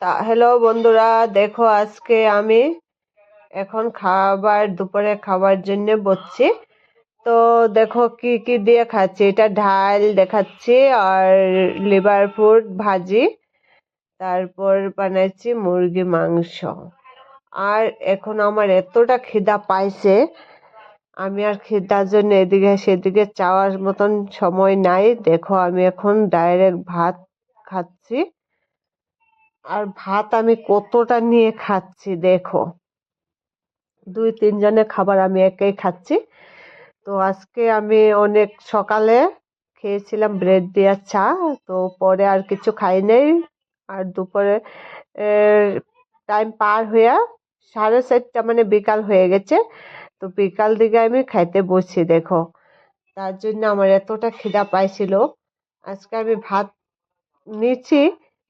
Hello বন্ধুরা, দেখো আজকে আমি এখন দুপুরে খাবার জন্য বসছি। তো দেখো কি কি দিয়ে খাচ্ছি। এটা ডাল দেখাচ্ছি, আর লিভার ফুড ভাজি, তারপর বানাইছি মুরগি মাংস। আর এখন আমার এতটা খিদা পাইছে, আমি আর খিদার জন্য এদিকে সেদিকে চাওয়ার মতন সময় নাই। দেখো আমি এখন ডাইরেক্ট ভাত খাচ্ছি। আর ভাত আমি কতটা নিয়ে খাচ্ছি দেখো, 2-3 জনের খাবার আমি একাই খাচ্ছি। তো আজকে আমি অনেক সকালে খেয়েছিলাম ব্রেড দিয়ে চা, তো পরে আর কিছু খাই নাই। আর দুপুরে টাইম পার হইয়া 4:30 মানে বিকাল হয়ে গেছে। তো বিকাল দিকে আমি খাইতে বসছি দেখো। তার জন্য আমার এতটা খিদা পাইছিল। আজকে আমি ভাত নিচ্ছি,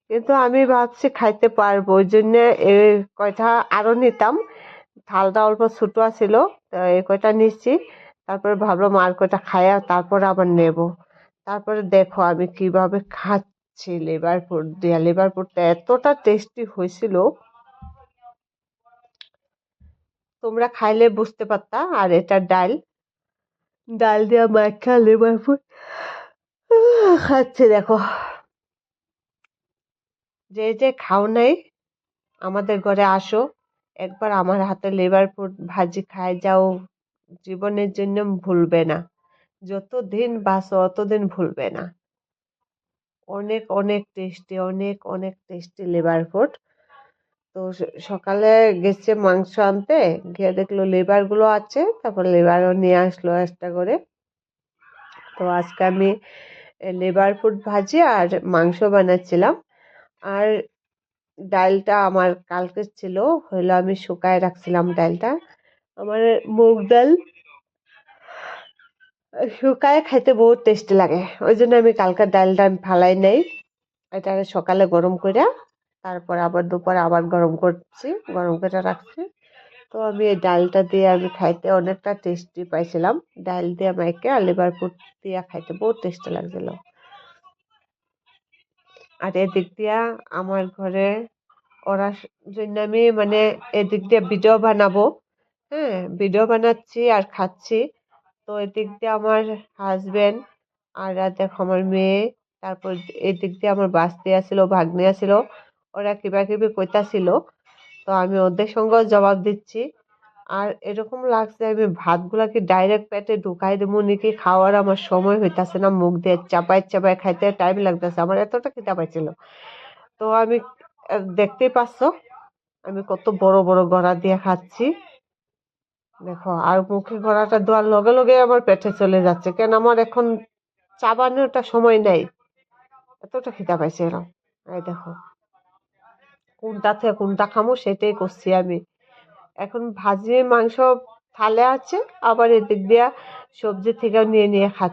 কিন্তু আমি ভাবছি খাইতে পারবো, ওই জন্য এই কয়টা আরো নিতাম। থালটা অল্প ছোট ছিল, তো এই কয়টা নিচ্ছি। তারপরে ভাবলাম আর কয়টা খাইয়া তারপরে আবার নেব। তারপরে দেখো আমি কিভাবে খাচ্ছি লিভার ফুড দিয়া। লিভার ফুডটা এতটা টেস্টি হয়েছিল, তোমরা খাইলে বুঝতে পারতা। আর এটা ডাল ডাল দিয়া মাখা লিভার ফুড খাচ্ছে দেখো। যে যে খাও নাই, আমাদের ঘরে আসো, একবার আমার হাতে লিভার ফুড ভাজি খাই যাও, জীবনের জন্য ভুলবে না। যতদিন বাঁচো অতদিন ভুলবে না। অনেক অনেক টেস্টি, অনেক অনেক টেস্টি লিভার ফুড। তো সকালে গেছে মাংস আনতে, গিয়ে দেখলো লিভার গুলো আছে, তারপর লিভারও নিয়ে আসলো একটা করে। তো আজকে আমি লিভার ফুড ভাজি আর মাংস বানাচ্ছিলাম। আর ডালটা আমার কালকে ছিল, হইলো আমি শুকায় রাখছিলাম ডালটা। আমার মুগ ডাল শুকায় খাইতে বহুত টেস্টি লাগে, ওই জন্য আমি কালকার ডালটা আমি ফালাই নাই। এটা সকালে গরম করে তারপর আবার দুপুরে আবার গরম করছি, গরম করে রাখছি। তো আমি এই ডালটা দিয়ে আমি খাইতে অনেকটা টেস্টি পাইছিলাম। ডাল দিয়ে মাইকে আর লিভার ফুড দিয়ে খাইতে বহুত টেস্টি লাগছিল। আর এদিক দিয়া আমার ঘরে ওরা জন্য আমি মানে এদিক দিয়ে ভিডিও বানাবো। হ্যাঁ, ভিডিও বানাচ্ছি আর খাচ্ছি। তো এদিক দিয়ে আমার হাজবেন্ড, আর দেখো আমার মেয়ে, তারপর এদিক দিয়ে আমার বাস্তি আছিল, ভাগ্নে আছিল, ওরা কিবা কিবি কইতাছিল। তো আমি ওদের সঙ্গেও জবাব দিচ্ছি। আর এরকম লাগছে আমি ভাতগুলা কি ডাইরেক্ট পেটে ঢুকাই দেবো নাকি, খাওয়ার আমার সময় হইতাছে না, মুখ দিয়ে চাপাই চাপাই খাইতে টাইম লাগতেছে, আমার এতটা খিদা পাইছিল। তো আমি দেখতেই পাচ্ছ আমি কত বড় বড় গড়া দিয়ে খাচ্ছি দেখো। আর মুখে গড়াটা দেওয়ার লগে লগে আমার পেটে চলে যাচ্ছে, কেন আমার এখন চাবানোটা সময় নাই, এতটা খিদা পাইছে এরকম। এই দেখো কোনটা থেকে কোনটা খামো সেটাই করছি আমি। এখন ভাজি মাংস থালে আছে, আবার এদিক দিয়া সবজি থেকেও নিয়ে নিয়ে খাচ্ছি।